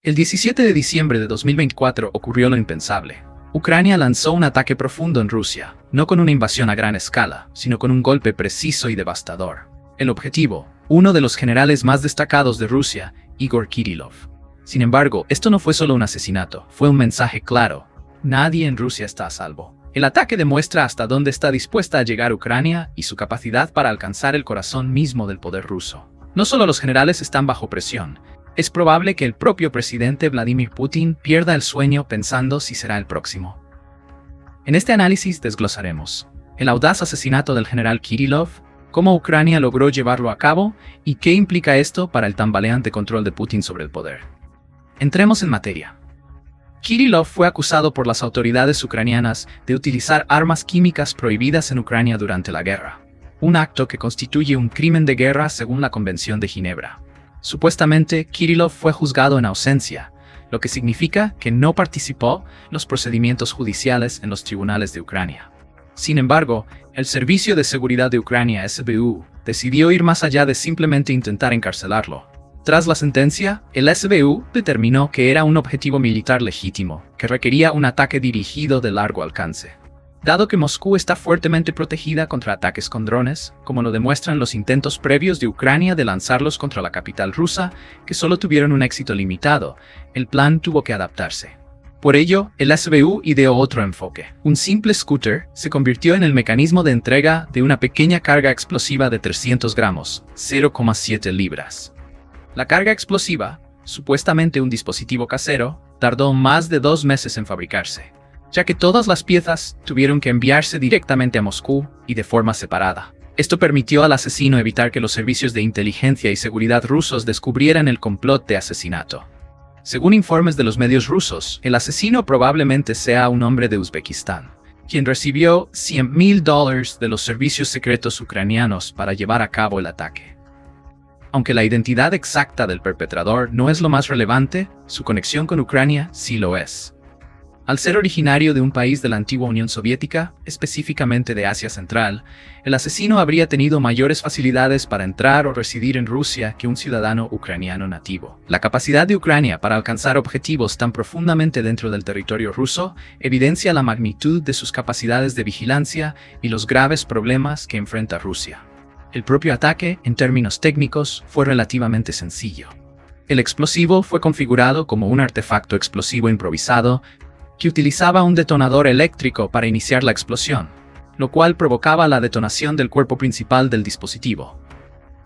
El 17 de diciembre de 2024 ocurrió lo impensable. Ucrania lanzó un ataque profundo en Rusia, no con una invasión a gran escala, sino con un golpe preciso y devastador. El objetivo, uno de los generales más destacados de Rusia, Igor Kirillov. Sin embargo, esto no fue solo un asesinato, fue un mensaje claro. Nadie en Rusia está a salvo. El ataque demuestra hasta dónde está dispuesta a llegar Ucrania y su capacidad para alcanzar el corazón mismo del poder ruso. No solo los generales están bajo presión, es probable que el propio presidente Vladimir Putin pierda el sueño pensando si será el próximo. En este análisis desglosaremos el audaz asesinato del general Kirillov, cómo Ucrania logró llevarlo a cabo y qué implica esto para el tambaleante control de Putin sobre el poder. Entremos en materia. Kirillov fue acusado por las autoridades ucranianas de utilizar armas químicas prohibidas en Ucrania durante la guerra, un acto que constituye un crimen de guerra según la Convención de Ginebra. Supuestamente, Kirillov fue juzgado en ausencia, lo que significa que no participó en los procedimientos judiciales en los tribunales de Ucrania. Sin embargo, el Servicio de Seguridad de Ucrania, SBU, decidió ir más allá de simplemente intentar encarcelarlo. Tras la sentencia, el SBU determinó que era un objetivo militar legítimo, que requería un ataque dirigido de largo alcance. Dado que Moscú está fuertemente protegida contra ataques con drones, como lo demuestran los intentos previos de Ucrania de lanzarlos contra la capital rusa, que solo tuvieron un éxito limitado, el plan tuvo que adaptarse. Por ello, el SBU ideó otro enfoque. Un simple scooter se convirtió en el mecanismo de entrega de una pequeña carga explosiva de 300 gramos, 0,7 libras. La carga explosiva, supuestamente un dispositivo casero, tardó más de 2 meses en fabricarse, ya que todas las piezas tuvieron que enviarse directamente a Moscú y de forma separada. Esto permitió al asesino evitar que los servicios de inteligencia y seguridad rusos descubrieran el complot de asesinato. Según informes de los medios rusos, el asesino probablemente sea un hombre de Uzbekistán, quien recibió $100,000 de los servicios secretos ucranianos para llevar a cabo el ataque. Aunque la identidad exacta del perpetrador no es lo más relevante, su conexión con Ucrania sí lo es. Al ser originario de un país de la antigua Unión Soviética, específicamente de Asia Central, el asesino habría tenido mayores facilidades para entrar o residir en Rusia que un ciudadano ucraniano nativo. La capacidad de Ucrania para alcanzar objetivos tan profundamente dentro del territorio ruso evidencia la magnitud de sus capacidades de vigilancia y los graves problemas que enfrenta Rusia. El propio ataque, en términos técnicos, fue relativamente sencillo. El explosivo fue configurado como un artefacto explosivo improvisado que utilizaba un detonador eléctrico para iniciar la explosión, lo cual provocaba la detonación del cuerpo principal del dispositivo.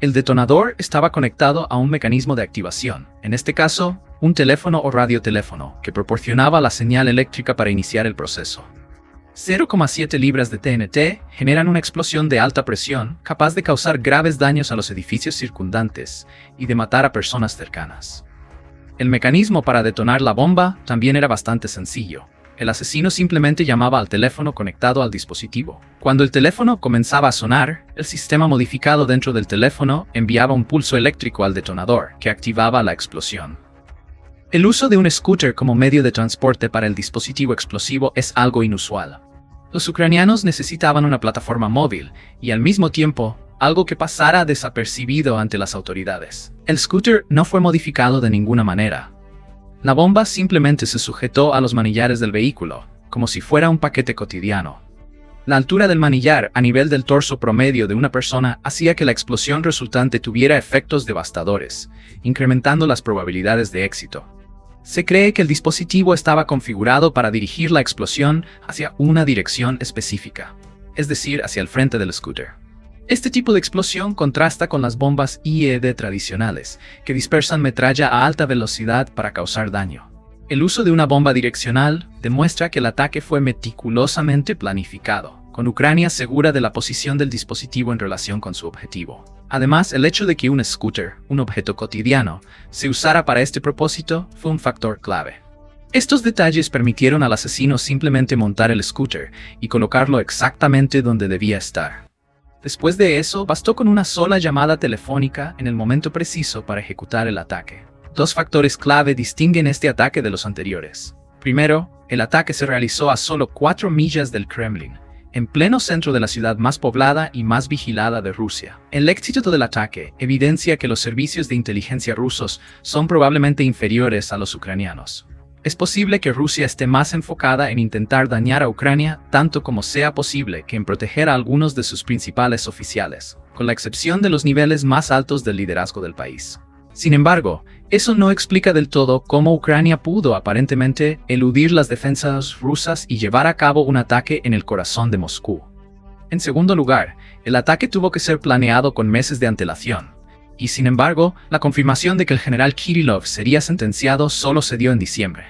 El detonador estaba conectado a un mecanismo de activación, en este caso, un teléfono o radioteléfono, que proporcionaba la señal eléctrica para iniciar el proceso. 0,7 libras de TNT generan una explosión de alta presión capaz de causar graves daños a los edificios circundantes y de matar a personas cercanas. El mecanismo para detonar la bomba también era bastante sencillo. El asesino simplemente llamaba al teléfono conectado al dispositivo. Cuando el teléfono comenzaba a sonar, el sistema modificado dentro del teléfono enviaba un pulso eléctrico al detonador, que activaba la explosión. El uso de un scooter como medio de transporte para el dispositivo explosivo es algo inusual. Los ucranianos necesitaban una plataforma móvil y al mismo tiempo, algo que pasara desapercibido ante las autoridades. El scooter no fue modificado de ninguna manera. La bomba simplemente se sujetó a los manillares del vehículo, como si fuera un paquete cotidiano. La altura del manillar a nivel del torso promedio de una persona hacía que la explosión resultante tuviera efectos devastadores, incrementando las probabilidades de éxito. Se cree que el dispositivo estaba configurado para dirigir la explosión hacia una dirección específica, es decir, hacia el frente del scooter. Este tipo de explosión contrasta con las bombas IED tradicionales, que dispersan metralla a alta velocidad para causar daño. El uso de una bomba direccional demuestra que el ataque fue meticulosamente planificado, con Ucrania segura de la posición del dispositivo en relación con su objetivo. Además, el hecho de que un scooter, un objeto cotidiano, se usara para este propósito fue un factor clave. Estos detalles permitieron al asesino simplemente montar el scooter y colocarlo exactamente donde debía estar. Después de eso, bastó con una sola llamada telefónica en el momento preciso para ejecutar el ataque. 2 factores clave distinguen este ataque de los anteriores. Primero, el ataque se realizó a solo 4 millas del Kremlin, en pleno centro de la ciudad más poblada y más vigilada de Rusia. El éxito del ataque evidencia que los servicios de inteligencia rusos son probablemente inferiores a los ucranianos. Es posible que Rusia esté más enfocada en intentar dañar a Ucrania tanto como sea posible que en proteger a algunos de sus principales oficiales, con la excepción de los niveles más altos del liderazgo del país. Sin embargo, eso no explica del todo cómo Ucrania pudo aparentemente eludir las defensas rusas y llevar a cabo un ataque en el corazón de Moscú. En segundo lugar, el ataque tuvo que ser planeado con meses de antelación. Y sin embargo, la confirmación de que el general Kirillov sería sentenciado solo se dio en diciembre.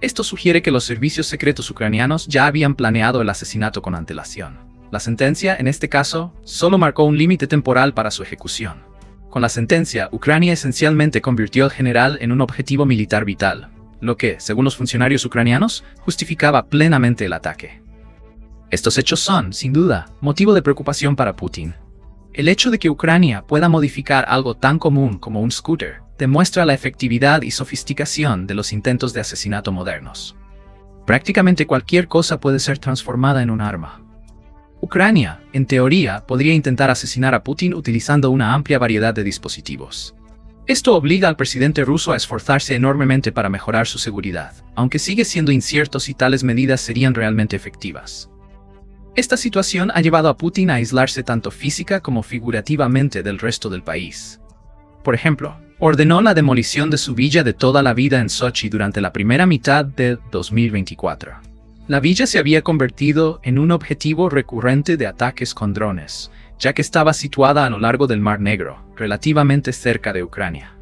Esto sugiere que los servicios secretos ucranianos ya habían planeado el asesinato con antelación. La sentencia, en este caso, solo marcó un límite temporal para su ejecución. Con la sentencia, Ucrania esencialmente convirtió al general en un objetivo militar vital, lo que, según los funcionarios ucranianos, justificaba plenamente el ataque. Estos hechos son, sin duda, motivo de preocupación para Putin. El hecho de que Ucrania pueda modificar algo tan común como un scooter demuestra la efectividad y sofisticación de los intentos de asesinato modernos. Prácticamente cualquier cosa puede ser transformada en un arma. Ucrania, en teoría, podría intentar asesinar a Putin utilizando una amplia variedad de dispositivos. Esto obliga al presidente ruso a esforzarse enormemente para mejorar su seguridad, aunque sigue siendo incierto si tales medidas serían realmente efectivas. Esta situación ha llevado a Putin a aislarse tanto física como figurativamente del resto del país. Por ejemplo, ordenó la demolición de su villa de toda la vida en Sochi durante la primera mitad de 2024. La villa se había convertido en un objetivo recurrente de ataques con drones, ya que estaba situada a lo largo del Mar Negro, relativamente cerca de Ucrania.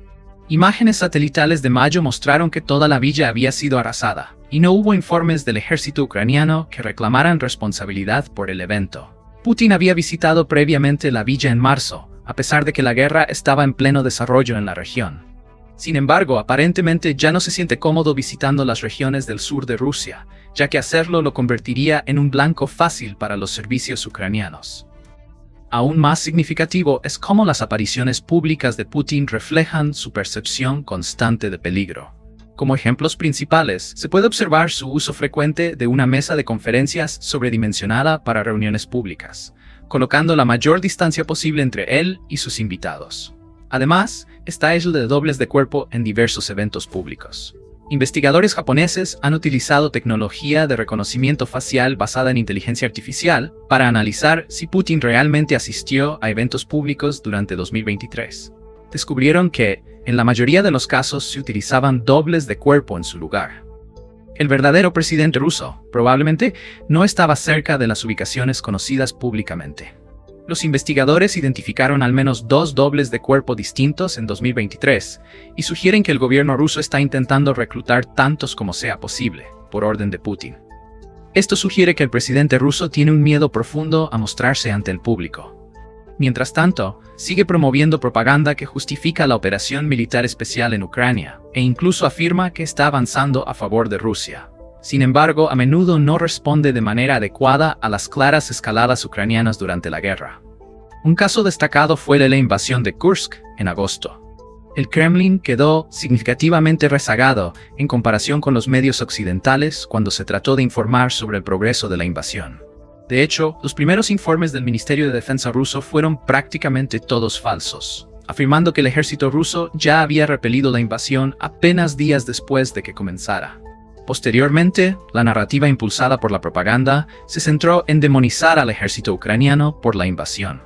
Imágenes satelitales de mayo mostraron que toda la villa había sido arrasada, y no hubo informes del ejército ucraniano que reclamaran responsabilidad por el evento. Putin había visitado previamente la villa en marzo, a pesar de que la guerra estaba en pleno desarrollo en la región. Sin embargo, aparentemente ya no se siente cómodo visitando las regiones del sur de Rusia, ya que hacerlo lo convertiría en un blanco fácil para los servicios ucranianos. Aún más significativo es cómo las apariciones públicas de Putin reflejan su percepción constante de peligro. Como ejemplos principales, se puede observar su uso frecuente de una mesa de conferencias sobredimensionada para reuniones públicas, colocando la mayor distancia posible entre él y sus invitados. Además, está el de dobles de cuerpo en diversos eventos públicos. Investigadores japoneses han utilizado tecnología de reconocimiento facial basada en inteligencia artificial para analizar si Putin realmente asistió a eventos públicos durante 2023. Descubrieron que, en la mayoría de los casos, se utilizaban dobles de cuerpo en su lugar. El verdadero presidente ruso, probablemente, no estaba cerca de las ubicaciones conocidas públicamente. Los investigadores identificaron al menos 2 dobles de cuerpo distintos en 2023 y sugieren que el gobierno ruso está intentando reclutar tantos como sea posible, por orden de Putin. Esto sugiere que el presidente ruso tiene un miedo profundo a mostrarse ante el público. Mientras tanto, sigue promoviendo propaganda que justifica la operación militar especial en Ucrania, e incluso afirma que está avanzando a favor de Rusia. Sin embargo, a menudo no responde de manera adecuada a las claras escaladas ucranianas durante la guerra. Un caso destacado fue la invasión de Kursk en agosto. El Kremlin quedó significativamente rezagado en comparación con los medios occidentales cuando se trató de informar sobre el progreso de la invasión. De hecho, los primeros informes del Ministerio de Defensa ruso fueron prácticamente todos falsos, afirmando que el ejército ruso ya había repelido la invasión apenas días después de que comenzara. Posteriormente, la narrativa impulsada por la propaganda se centró en demonizar al ejército ucraniano por la invasión.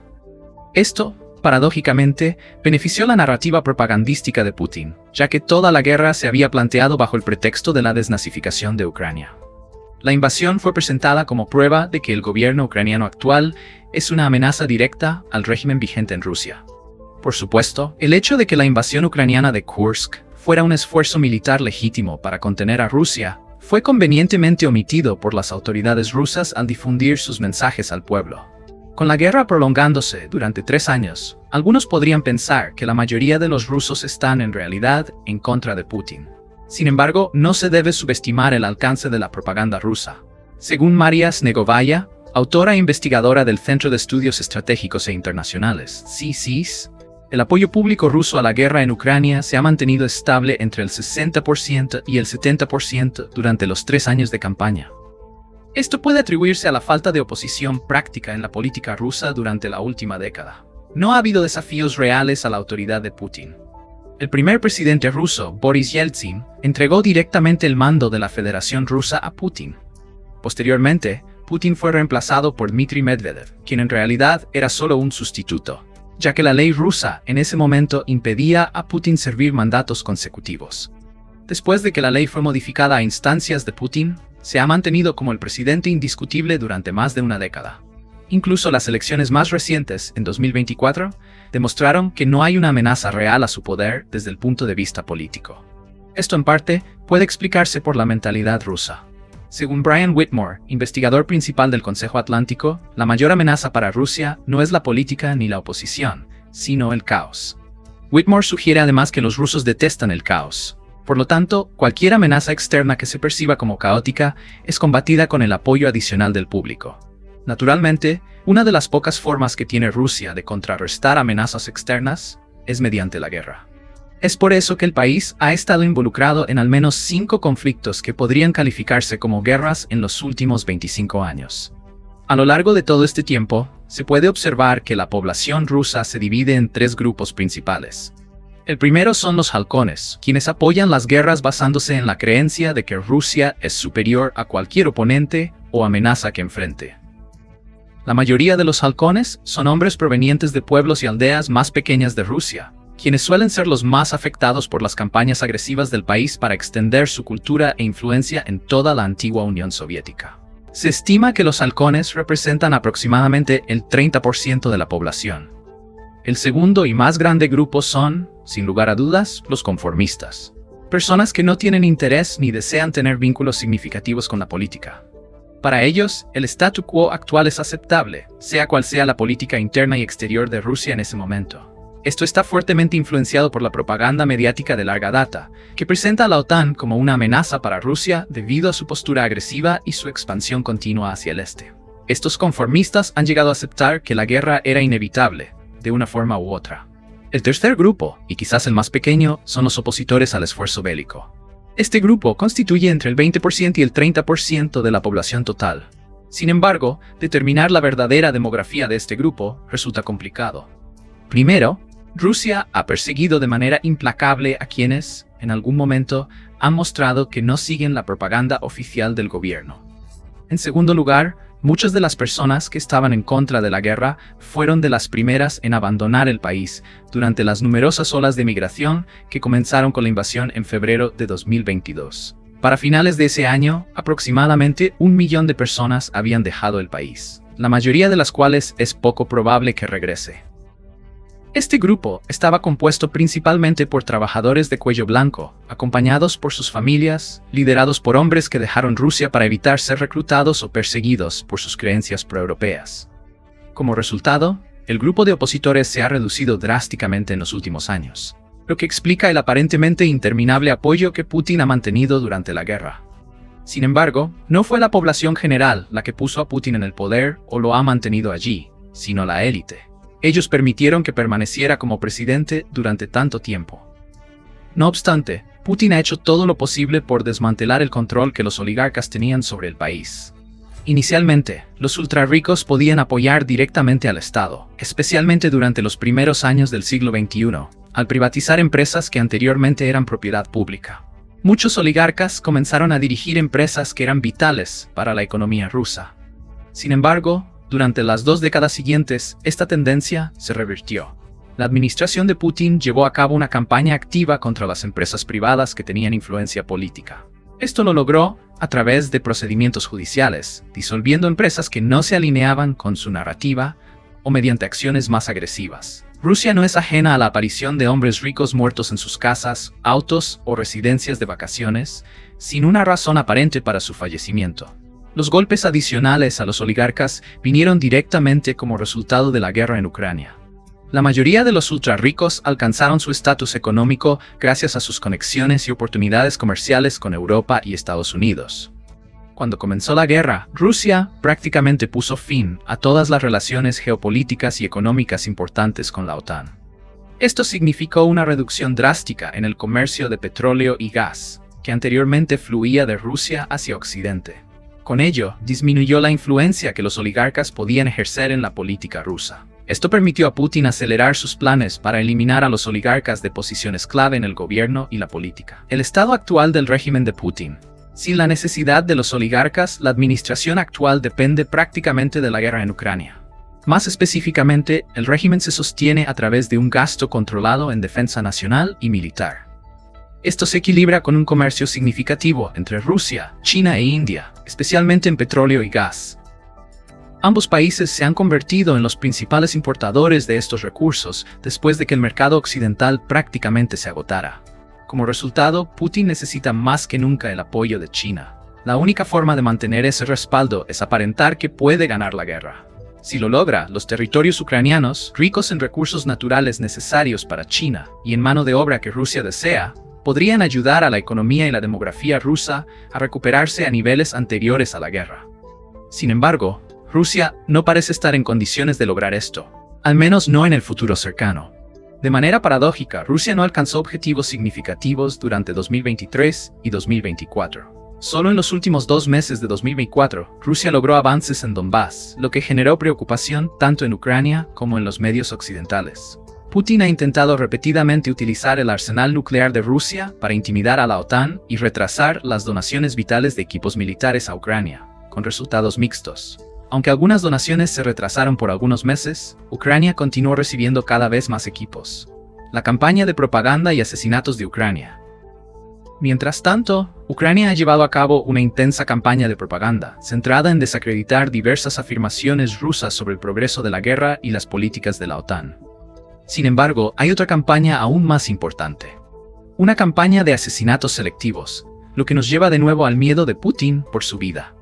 Esto, paradójicamente, benefició la narrativa propagandística de Putin, ya que toda la guerra se había planteado bajo el pretexto de la desnazificación de Ucrania. La invasión fue presentada como prueba de que el gobierno ucraniano actual es una amenaza directa al régimen vigente en Rusia. Por supuesto, el hecho de que la invasión ucraniana de Kursk fuera un esfuerzo militar legítimo para contener a Rusia, fue convenientemente omitido por las autoridades rusas al difundir sus mensajes al pueblo. Con la guerra prolongándose durante 3 años, algunos podrían pensar que la mayoría de los rusos están en realidad en contra de Putin. Sin embargo, no se debe subestimar el alcance de la propaganda rusa. Según Maria Snegovaya, autora e investigadora del Centro de Estudios Estratégicos e Internacionales, CSIS, el apoyo público ruso a la guerra en Ucrania se ha mantenido estable entre el 60% y el 70% durante los 3 años de campaña. Esto puede atribuirse a la falta de oposición práctica en la política rusa durante la última década. No ha habido desafíos reales a la autoridad de Putin. El primer presidente ruso, Boris Yeltsin, entregó directamente el mando de la Federación Rusa a Putin. Posteriormente, Putin fue reemplazado por Dmitry Medvedev, quien en realidad era solo un sustituto, ya que la ley rusa en ese momento impedía a Putin servir mandatos consecutivos. Después de que la ley fue modificada a instancias de Putin, se ha mantenido como el presidente indiscutible durante más de una década. Incluso las elecciones más recientes, en 2024, demostraron que no hay una amenaza real a su poder desde el punto de vista político. Esto en parte puede explicarse por la mentalidad rusa. Según Brian Whitmore, investigador principal del Consejo Atlántico, la mayor amenaza para Rusia no es la política ni la oposición, sino el caos. Whitmore sugiere además que los rusos detestan el caos. Por lo tanto, cualquier amenaza externa que se perciba como caótica es combatida con el apoyo adicional del público. Naturalmente, una de las pocas formas que tiene Rusia de contrarrestar amenazas externas es mediante la guerra. Es por eso que el país ha estado involucrado en al menos 5 conflictos que podrían calificarse como guerras en los últimos 25 años. A lo largo de todo este tiempo, se puede observar que la población rusa se divide en 3 grupos principales. El primero son los halcones, quienes apoyan las guerras basándose en la creencia de que Rusia es superior a cualquier oponente o amenaza que enfrente. La mayoría de los halcones son hombres provenientes de pueblos y aldeas más pequeñas de Rusia, quienes suelen ser los más afectados por las campañas agresivas del país para extender su cultura e influencia en toda la antigua Unión Soviética. Se estima que los halcones representan aproximadamente el 30% de la población. El segundo y más grande grupo son, sin lugar a dudas, los conformistas. Personas que no tienen interés ni desean tener vínculos significativos con la política. Para ellos, el statu quo actual es aceptable, sea cual sea la política interna y exterior de Rusia en ese momento. Esto está fuertemente influenciado por la propaganda mediática de larga data, que presenta a la OTAN como una amenaza para Rusia debido a su postura agresiva y su expansión continua hacia el este. Estos conformistas han llegado a aceptar que la guerra era inevitable, de una forma u otra. El tercer grupo, y quizás el más pequeño, son los opositores al esfuerzo bélico. Este grupo constituye entre el 20% y el 30% de la población total. Sin embargo, determinar la verdadera demografía de este grupo resulta complicado. Primero, Rusia ha perseguido de manera implacable a quienes, en algún momento, han mostrado que no siguen la propaganda oficial del gobierno. En segundo lugar, muchas de las personas que estaban en contra de la guerra fueron de las primeras en abandonar el país durante las numerosas olas de migración que comenzaron con la invasión en febrero de 2022. Para finales de ese año, aproximadamente 1 millón de personas habían dejado el país, la mayoría de las cuales es poco probable que regrese. Este grupo estaba compuesto principalmente por trabajadores de cuello blanco, acompañados por sus familias, liderados por hombres que dejaron Rusia para evitar ser reclutados o perseguidos por sus creencias proeuropeas. Como resultado, el grupo de opositores se ha reducido drásticamente en los últimos años, lo que explica el aparentemente interminable apoyo que Putin ha mantenido durante la guerra. Sin embargo, no fue la población general la que puso a Putin en el poder o lo ha mantenido allí, sino la élite. Ellos permitieron que permaneciera como presidente durante tanto tiempo. No obstante, Putin ha hecho todo lo posible por desmantelar el control que los oligarcas tenían sobre el país. Inicialmente, los ultrarricos podían apoyar directamente al Estado, especialmente durante los primeros años del siglo XXI, al privatizar empresas que anteriormente eran propiedad pública. Muchos oligarcas comenzaron a dirigir empresas que eran vitales para la economía rusa. Sin embargo, durante las 2 décadas siguientes, esta tendencia se revirtió. La administración de Putin llevó a cabo una campaña activa contra las empresas privadas que tenían influencia política. Esto lo logró a través de procedimientos judiciales, disolviendo empresas que no se alineaban con su narrativa o mediante acciones más agresivas. Rusia no es ajena a la aparición de hombres ricos muertos en sus casas, autos o residencias de vacaciones, sin una razón aparente para su fallecimiento. Los golpes adicionales a los oligarcas vinieron directamente como resultado de la guerra en Ucrania. La mayoría de los ultrarricos alcanzaron su estatus económico gracias a sus conexiones y oportunidades comerciales con Europa y Estados Unidos. Cuando comenzó la guerra, Rusia prácticamente puso fin a todas las relaciones geopolíticas y económicas importantes con la OTAN. Esto significó una reducción drástica en el comercio de petróleo y gas, que anteriormente fluía de Rusia hacia Occidente. Con ello, disminuyó la influencia que los oligarcas podían ejercer en la política rusa. Esto permitió a Putin acelerar sus planes para eliminar a los oligarcas de posiciones clave en el gobierno y la política. El estado actual del régimen de Putin. Sin la necesidad de los oligarcas, la administración actual depende prácticamente de la guerra en Ucrania. Más específicamente, el régimen se sostiene a través de un gasto controlado en defensa nacional y militar. Esto se equilibra con un comercio significativo entre Rusia, China e India, especialmente en petróleo y gas. Ambos países se han convertido en los principales importadores de estos recursos después de que el mercado occidental prácticamente se agotara. Como resultado, Putin necesita más que nunca el apoyo de China. La única forma de mantener ese respaldo es aparentar que puede ganar la guerra. Si lo logra, los territorios ucranianos, ricos en recursos naturales necesarios para China y en mano de obra que Rusia desea, podrían ayudar a la economía y la demografía rusa a recuperarse a niveles anteriores a la guerra. Sin embargo, Rusia no parece estar en condiciones de lograr esto, al menos no en el futuro cercano. De manera paradójica, Rusia no alcanzó objetivos significativos durante 2023 y 2024. Solo en los últimos 2 meses de 2024, Rusia logró avances en Donbass, lo que generó preocupación tanto en Ucrania como en los medios occidentales. Putin ha intentado repetidamente utilizar el arsenal nuclear de Rusia para intimidar a la OTAN y retrasar las donaciones vitales de equipos militares a Ucrania, con resultados mixtos. Aunque algunas donaciones se retrasaron por algunos meses, Ucrania continuó recibiendo cada vez más equipos. La campaña de propaganda y asesinatos de Ucrania. Mientras tanto, Ucrania ha llevado a cabo una intensa campaña de propaganda, centrada en desacreditar diversas afirmaciones rusas sobre el progreso de la guerra y las políticas de la OTAN. Sin embargo, hay otra campaña aún más importante. Una campaña de asesinatos selectivos, lo que nos lleva de nuevo al miedo de Putin por su vida.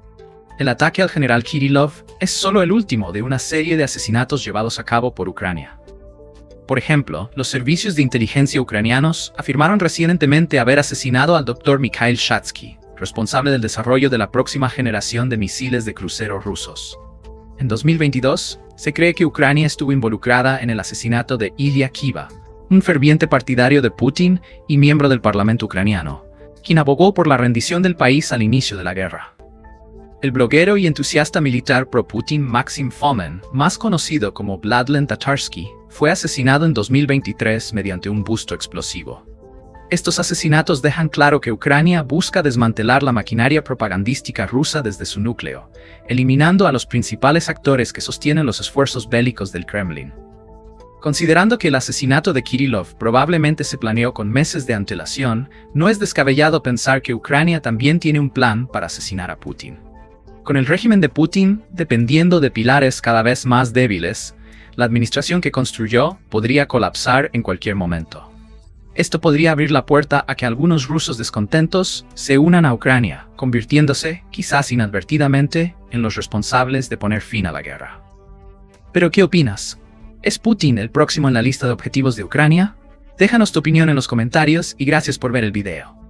El ataque al general Kirillov es solo el último de una serie de asesinatos llevados a cabo por Ucrania. Por ejemplo, los servicios de inteligencia ucranianos afirmaron recientemente haber asesinado al Dr. Mikhail Shatsky, responsable del desarrollo de la próxima generación de misiles de crucero rusos. En 2022, se cree que Ucrania estuvo involucrada en el asesinato de Ilya Kiva, un ferviente partidario de Putin y miembro del Parlamento ucraniano, quien abogó por la rendición del país al inicio de la guerra. El bloguero y entusiasta militar pro-Putin Maxim Fomin, más conocido como Vladlen Tatarsky, fue asesinado en 2023 mediante un busto explosivo. Estos asesinatos dejan claro que Ucrania busca desmantelar la maquinaria propagandística rusa desde su núcleo, eliminando a los principales actores que sostienen los esfuerzos bélicos del Kremlin. Considerando que el asesinato de Kirillov probablemente se planeó con meses de antelación, no es descabellado pensar que Ucrania también tiene un plan para asesinar a Putin. Con el régimen de Putin dependiendo de pilares cada vez más débiles, la administración que construyó podría colapsar en cualquier momento. Esto podría abrir la puerta a que algunos rusos descontentos se unan a Ucrania, convirtiéndose, quizás inadvertidamente, en los responsables de poner fin a la guerra. ¿Pero qué opinas? ¿Es Putin el próximo en la lista de objetivos de Ucrania? Déjanos tu opinión en los comentarios y gracias por ver el video.